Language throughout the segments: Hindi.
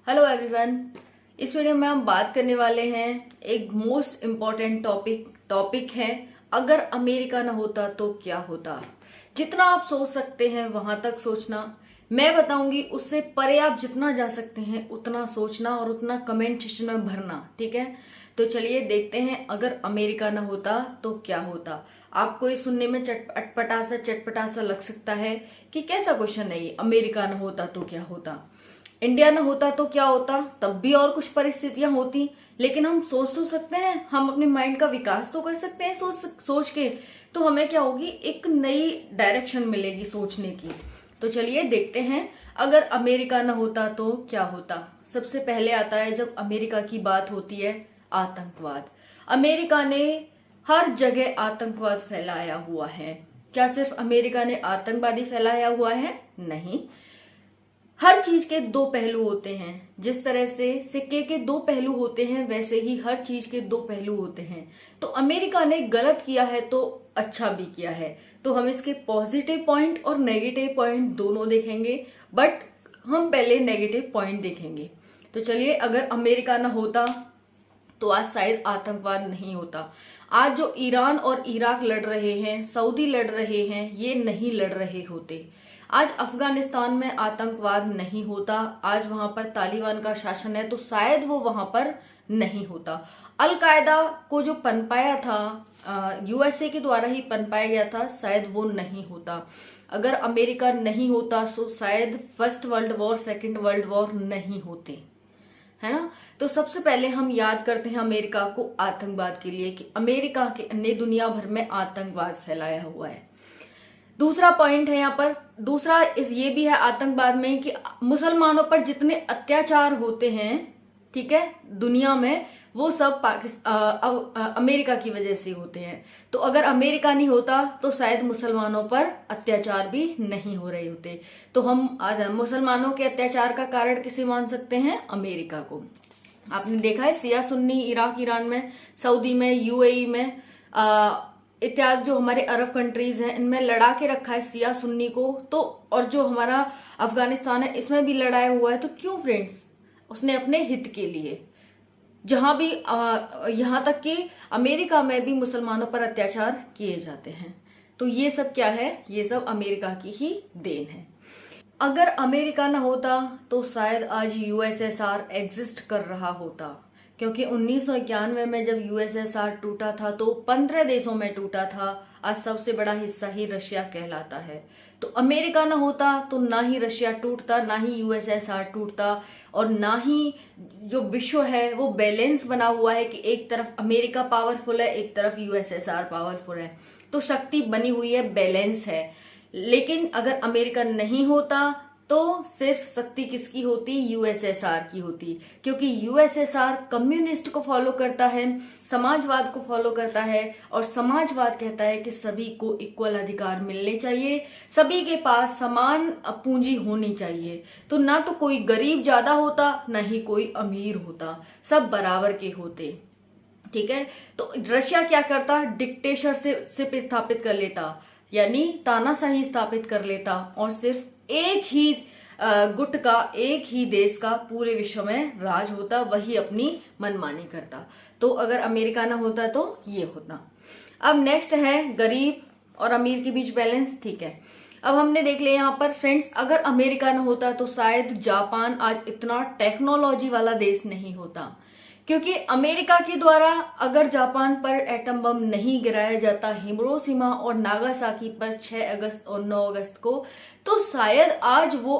Hello everyone. इस वीडियो में हम बात करने वाले हैं एक मोस्ट इम्पॉर्टेंट टॉपिक है, अगर अमेरिका ना होता तो क्या होता। जितना आप सोच सकते हैं वहां तक सोचना, मैं बताऊंगी उससे परे आप जितना जा सकते हैं उतना सोचना और उतना कमेंट सेक्शन में भरना, ठीक है। तो चलिए देखते हैं, अगर अमेरिका ना होता तो क्या होता। आपको ये सुनने में चटपटा सा लग सकता है कि कैसा क्वेश्चन है ये, अमेरिका ना होता तो क्या होता, इंडिया ना होता तो क्या होता, तब भी और कुछ परिस्थितियां होती। लेकिन हम सोच तो सकते हैं, हम अपने माइंड का विकास तो कर सकते हैं सोच के, तो हमें क्या होगी, एक नई डायरेक्शन मिलेगी सोचने की। तो चलिए देखते हैं, अगर अमेरिका ना होता तो क्या होता। सबसे पहले आता है, जब अमेरिका की बात होती है, आतंकवाद। अमेरिका ने हर जगह आतंकवाद फैलाया हुआ है। क्या सिर्फ अमेरिका ने आतंकवादी फैलाया हुआ है? नहीं। हर चीज के दो पहलू होते हैं। जिस तरह से सिक्के के दो पहलू होते हैं, वैसे ही हर चीज के दो पहलू होते हैं। तो अमेरिका ने गलत किया है तो अच्छा भी किया है, तो हम इसके पॉजिटिव पॉइंट और नेगेटिव पॉइंट दोनों देखेंगे, बट हम पहले नेगेटिव पॉइंट देखेंगे। तो चलिए, अगर अमेरिका ना होता तो आज शायद आतंकवाद नहीं होता। आज जो ईरान और इराक लड़ रहे हैं, सऊदी लड़ रहे हैं, ये नहीं लड़ रहे होते। आज अफगानिस्तान में आतंकवाद नहीं होता, आज वहां पर तालिबान का शासन है, तो शायद वो वहां पर नहीं होता। अल कायदा को जो पनपाया था, यूएसए के द्वारा ही पनपाया गया था, शायद वो नहीं होता। अगर अमेरिका नहीं होता तो शायद first world war, second world war नहीं होते, है ना। तो सबसे पहले हम याद करते हैं अमेरिका को आतंकवाद के लिए, कि अमेरिका ने दुनिया भर में आतंकवाद फैलाया हुआ है। दूसरा पॉइंट है यहाँ पर, दूसरा ये भी है आतंकवाद में, कि मुसलमानों पर जितने अत्याचार होते हैं, ठीक है, दुनिया में, वो सब अमेरिका की वजह से होते हैं। तो अगर अमेरिका नहीं होता तो शायद मुसलमानों पर अत्याचार भी नहीं हो रहे होते। तो हम मुसलमानों के अत्याचार का कारण किसे मान सकते हैं? अमेरिका को। आपने देखा है सिया सुन्नी, इराक ईरान में, सऊदी में, यूएई में, इत्यादि जो हमारे अरब कंट्रीज हैं, इनमें लड़ा के रखा है सिया सुन्नी को। तो और जो हमारा अफगानिस्तान है, इसमें भी लड़ाया हुआ है। तो क्यों फ्रेंड्स? उसने अपने हित के लिए। जहां भी यहां तक कि अमेरिका में भी मुसलमानों पर अत्याचार किए जाते हैं। तो ये सब क्या है? ये सब अमेरिका की ही देन है। अगर अमेरिका ना होता तो शायद आज यूएसएसआर एग्जिस्ट कर रहा होता, क्योंकि 1991 में जब यूएसएसआर टूटा था तो 15 देशों में टूटा था। आज सबसे बड़ा हिस्सा ही रशिया कहलाता है। तो अमेरिका ना होता तो ना ही रशिया टूटता, ना ही यूएसएसआर टूटता, और ना ही जो विश्व है वो बैलेंस बना हुआ है कि एक तरफ अमेरिका पावरफुल है, एक तरफ यूएसएसआर पावरफुल है। तो शक्ति बनी हुई है, बैलेंस है। लेकिन अगर अमेरिका नहीं होता तो सिर्फ शक्ति किसकी होती? यूएसएसआर की होती, क्योंकि यूएसएसआर कम्युनिस्ट को फॉलो करता है, समाजवाद को फॉलो करता है, और समाजवाद कहता है कि सभी को इक्वल अधिकार मिलने चाहिए, सभी के पास समान पूंजी होनी चाहिए। तो ना तो कोई गरीब ज्यादा होता, ना ही कोई अमीर होता, सब बराबर के होते, ठीक है। तो रशिया क्या करता? डिक्टेटरशिप स्थापित कर लेता, यानी तानाशाही स्थापित कर लेता, और सिर्फ एक ही गुट का, एक ही देश का पूरे विश्व में राज होता, वही अपनी मनमानी करता। तो अगर अमेरिका ना होता तो ये होता। अब नेक्स्ट है गरीब और अमीर के बीच बैलेंस, ठीक है। अब हमने देख लिया यहाँ पर फ्रेंड्स, अगर अमेरिका ना होता तो शायद जापान आज इतना टेक्नोलॉजी वाला देश नहीं होता, क्योंकि अमेरिका के द्वारा अगर जापान पर एटम बम नहीं गिराया जाता हिरोशिमा और नागासाकी पर 6 अगस्त और 9 अगस्त को, तो शायद आज वो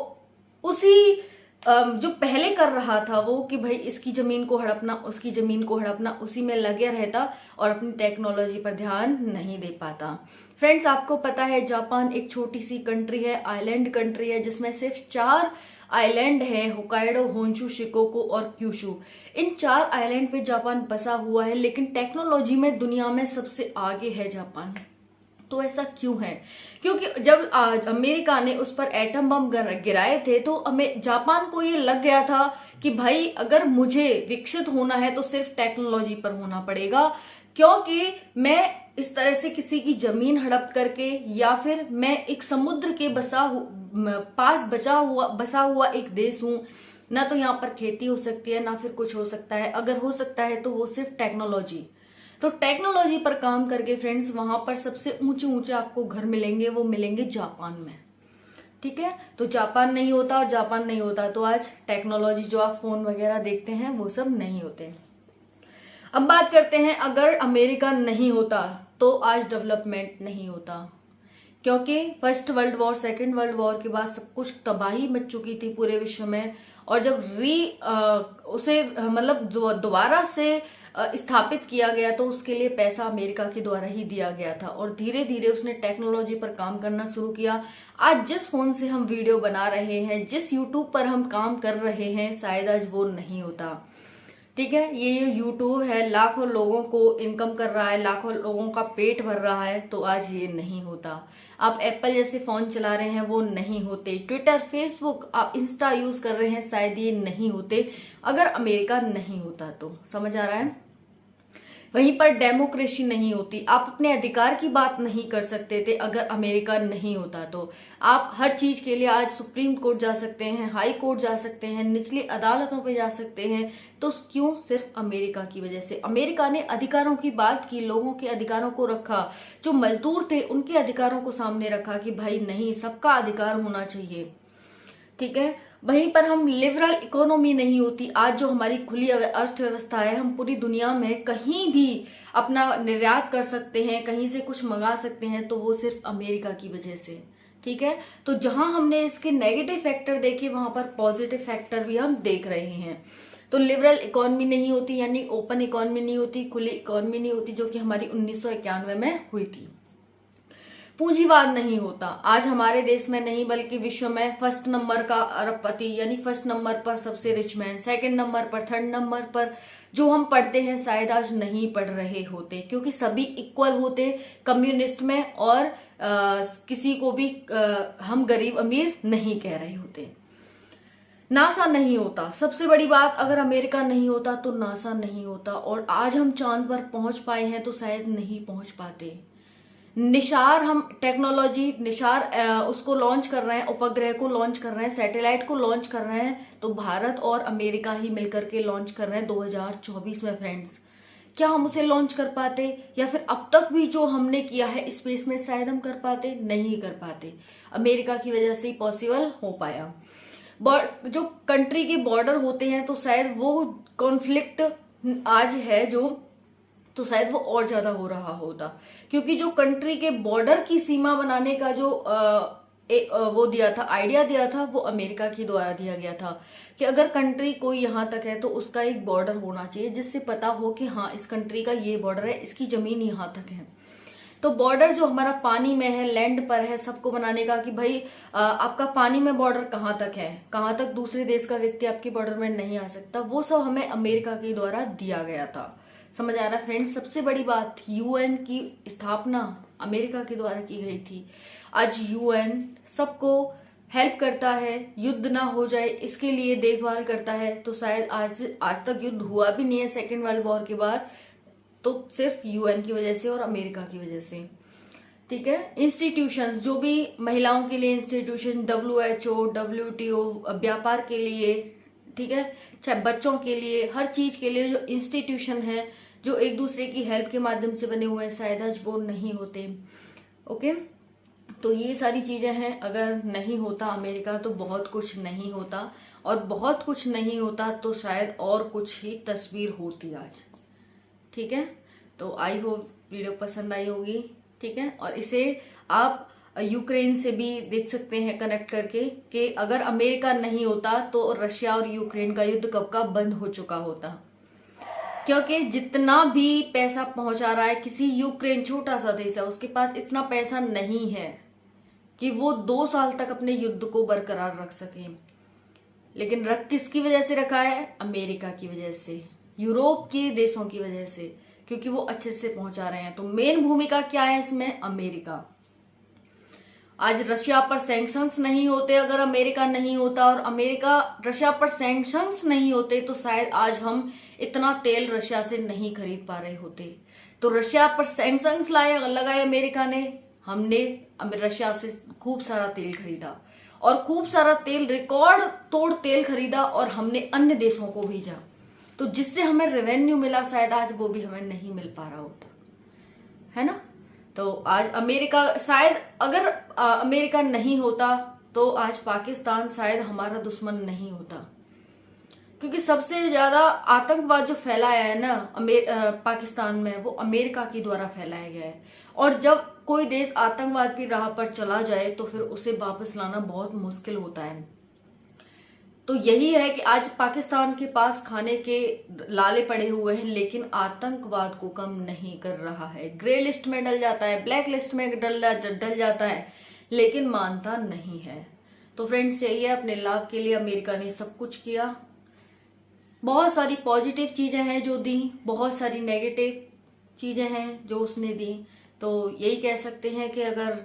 उसी जो पहले कर रहा था वो, कि भाई इसकी जमीन को हड़पना, उसकी जमीन को हड़पना, उसी में लगे रहता और अपनी टेक्नोलॉजी पर ध्यान नहीं दे पाता। फ्रेंड्स, आपको पता है जापान एक छोटी सी कंट्री है, आइलैंड कंट्री है, जिसमें सिर्फ 4 आइलैंड है, होकाइडो, होंशु, शिकोको और क्यूशु। इन 4 आइलैंड पे जापान बसा हुआ है, लेकिन टेक्नोलॉजी में दुनिया में सबसे आगे है जापान। तो ऐसा क्यों है? क्योंकि जब अमेरिका ने उस पर एटम बम गिराए थे तो जापान को ये लग गया था कि भाई अगर मुझे विकसित होना है तो सिर्फ टेक्नोलॉजी पर होना पड़ेगा, क्योंकि मैं इस तरह से किसी की जमीन हड़प करके, या फिर मैं एक समुद्र के पास बसा हुआ एक देश हूं, ना तो यहाँ पर खेती हो सकती है, ना फिर कुछ हो सकता है। अगर हो सकता है तो वो सिर्फ टेक्नोलॉजी। तो टेक्नोलॉजी पर काम करके फ्रेंड्स वहां पर सबसे ऊंचे ऊंचे आपको घर मिलेंगे, वो मिलेंगे जापान में। ठीक है, तो जापान नहीं होता, और जापान नहीं होता तो आज टेक्नोलॉजी जो आप फोन वगैरह देखते हैं वो सब नहीं होते। अब बात करते हैं, अगर अमेरिका नहीं होता तो आज डेवलपमेंट नहीं होता, क्योंकि first world war, second world war के बाद सब कुछ तबाही मच चुकी थी पूरे विश्व में। और जब उसे मतलब दोबारा से स्थापित किया गया तो उसके लिए पैसा अमेरिका के द्वारा ही दिया गया था, और धीरे धीरे उसने टेक्नोलॉजी पर काम करना शुरू किया। आज जिस फोन से हम वीडियो बना रहे हैं, जिस यूट्यूब पर हम काम कर रहे हैं, शायद आज वो नहीं होता। ठीक है, ये यूट्यूब है, लाखों लोगों को इनकम कर रहा है, लाखों लोगों का पेट भर रहा है, तो आज ये नहीं होता। आप एप्पल जैसे फोन चला रहे हैं, वो नहीं होते। ट्विटर, फेसबुक, आप इंस्टा यूज कर रहे हैं, शायद ये नहीं होते अगर अमेरिका नहीं होता तो। समझ आ रहा है? वहीं पर डेमोक्रेसी नहीं होती, आप अपने अधिकार की बात नहीं कर सकते थे अगर अमेरिका नहीं होता तो। आप हर चीज के लिए आज सुप्रीम कोर्ट जा सकते हैं, हाई कोर्ट जा सकते हैं, निचली अदालतों पे जा सकते हैं। तो क्यों? सिर्फ अमेरिका की वजह से। अमेरिका ने अधिकारों की बात की, लोगों के अधिकारों को रखा, जो मजदूर थे उनके अधिकारों को सामने रखा कि भाई नहीं, सबका अधिकार होना चाहिए। ठीक है, वहीं पर हम लिबरल इकोनॉमी नहीं होती, आज जो हमारी खुली अर्थव्यवस्था है, हम पूरी दुनिया में कहीं भी अपना निर्यात कर सकते हैं, कहीं से कुछ मंगा सकते हैं, तो वो सिर्फ अमेरिका की वजह से। ठीक है, तो जहां हमने इसके नेगेटिव फैक्टर देखे, वहां पर पॉजिटिव फैक्टर भी हम देख रहे हैं। तो लिबरल इकोनॉमी नहीं होती, यानी ओपन इकोनॉमी नहीं होती, खुली इकोनॉमी नहीं होती, जो कि हमारी 1991 में हुई थी। पूंजीवाद नहीं होता, आज हमारे देश में नहीं बल्कि विश्व में फर्स्ट नंबर का अरबपति, यानी फर्स्ट नंबर पर सबसे रिच मैन, सेकंड नंबर पर, थर्ड नंबर पर जो हम पढ़ते हैं, शायद आज नहीं पढ़ रहे होते, क्योंकि सभी इक्वल होते कम्युनिस्ट में, और किसी को भी हम गरीब अमीर नहीं कह रहे होते। नासा नहीं होता, सबसे बड़ी बात, अगर अमेरिका नहीं होता तो नासा नहीं होता, और आज हम चांद पर पहुंच पाए हैं तो शायद नहीं पहुंच पाते। निशार, हम टेक्नोलॉजी निशार उसको लॉन्च कर रहे हैं, उपग्रह को लॉन्च कर रहे हैं, सैटेलाइट को लॉन्च कर रहे हैं, तो भारत और अमेरिका ही मिलकर के लॉन्च कर रहे हैं 2024 में फ्रेंड्स। क्या हम उसे लॉन्च कर पाते? या फिर अब तक भी जो हमने किया है स्पेस में, शायद हम कर पाते? नहीं कर पाते, अमेरिका की वजह से ही पॉसिबल हो पाया। जो कंट्री के बॉर्डर होते हैं, तो शायद वो कॉन्फ्लिक्ट आज है जो, तो शायद वो और ज्यादा हो रहा होता, क्योंकि जो कंट्री के बॉर्डर की सीमा बनाने का जो वो दिया था, आइडिया दिया था, वो अमेरिका के द्वारा दिया गया था कि अगर कंट्री कोई यहाँ तक है तो उसका एक बॉर्डर होना चाहिए, जिससे पता हो कि हाँ, इस कंट्री का ये बॉर्डर है, इसकी जमीन यहाँ तक है। तो बॉर्डर जो हमारा पानी में है, लैंड पर है, सबको बनाने का कि भाई आपका पानी में बॉर्डर कहाँ तक है, कहाँ तक दूसरे देश का व्यक्ति आपके बॉर्डर में नहीं आ सकता, वो सब हमें अमेरिका के द्वारा दिया गया था। समझ आ रहा है फ्रेंड्स? सबसे बड़ी बात, यूएन की स्थापना अमेरिका के द्वारा की गई थी। आज यूएन सबको हेल्प करता है, युद्ध ना हो जाए इसके लिए देखभाल करता है, तो शायद आज तक युद्ध हुआ भी नहीं है सेकेंड वर्ल्ड वॉर के बाद, तो सिर्फ यूएन की वजह से और अमेरिका की वजह से। ठीक है, इंस्टीट्यूशंस, जो भी महिलाओं के लिए इंस्टीट्यूशन, WHO, WTO, व्यापार के लिए, ठीक है, चाहे बच्चों के लिए, हर चीज के लिए जो इंस्टीट्यूशन है, जो एक दूसरे की हेल्प के माध्यम से बने हुए हैं, शायद आज वो नहीं होते। ओके, तो ये सारी चीजें हैं, अगर नहीं होता अमेरिका तो बहुत कुछ नहीं होता, और बहुत कुछ नहीं होता तो शायद और कुछ ही तस्वीर होती आज। ठीक है, तो आई होप वीडियो पसंद आई होगी। ठीक है, और इसे आप यूक्रेन से भी देख सकते हैं कनेक्ट करके, कि अगर अमेरिका नहीं होता तो रशिया और यूक्रेन का युद्ध कब का बंद हो चुका होता, क्योंकि जितना भी पैसा पहुंचा रहा है किसी, यूक्रेन छोटा सा देश है, उसके पास इतना पैसा नहीं है कि वो 2 साल तक अपने युद्ध को बरकरार रख सके। लेकिन रख किसकी वजह से रखा है? अमेरिका की वजह से, यूरोप के देशों की वजह से, क्योंकि वो अच्छे से पहुंचा रहे हैं। तो मेन भूमिका क्या है इसमें? अमेरिका। आज रशिया पर सैंक्शंस नहीं होते अगर अमेरिका नहीं होता, और अमेरिका रशिया पर सैंक्शंस नहीं होते तो शायद आज हम इतना तेल रशिया से नहीं खरीद पा रहे होते। तो रशिया पर सैंक्शंस लगाए अमेरिका ने, हमने रशिया से खूब सारा तेल खरीदा, और खूब सारा तेल, रिकॉर्ड तोड़ तेल खरीदा और हमने अन्य देशों को भेजा, तो जिससे हमें रेवेन्यू मिला शायद आज वो भी हमें नहीं मिल पा रहा होता, है ना। तो आज अमेरिका, शायद अगर अमेरिका नहीं होता तो आज पाकिस्तान शायद हमारा दुश्मन नहीं होता, क्योंकि सबसे ज्यादा आतंकवाद जो फैलाया है ना पाकिस्तान में, वो अमेरिका के द्वारा फैलाया गया है। और जब कोई देश आतंकवाद की राह पर चला जाए तो फिर उसे वापस लाना बहुत मुश्किल होता है। तो यही है कि आज पाकिस्तान के पास खाने के लाले पड़े हुए हैं, लेकिन आतंकवाद को कम नहीं कर रहा है। ग्रे लिस्ट में डल जाता है, ब्लैक लिस्ट में डल जाता है, लेकिन मानता नहीं है। तो फ्रेंड्स, यही है, अपने लाभ के लिए अमेरिका ने सब कुछ किया। बहुत सारी पॉजिटिव चीजें हैं जो दी, बहुत सारी नेगेटिव चीजें हैं जो उसने दी। तो यही कह सकते हैं कि अगर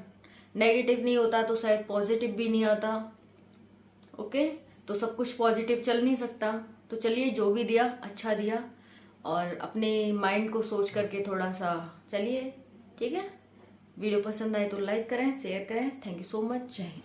नेगेटिव नहीं होता तो शायद पॉजिटिव भी नहीं आता। ओके, तो सब कुछ पॉजिटिव चल नहीं सकता। तो चलिए, जो भी दिया अच्छा दिया, और अपने माइंड को सोच करके थोड़ा सा चलिए, ठीक है। वीडियो पसंद आए तो लाइक करें, शेयर करें। Thank you so much. जय हिंद।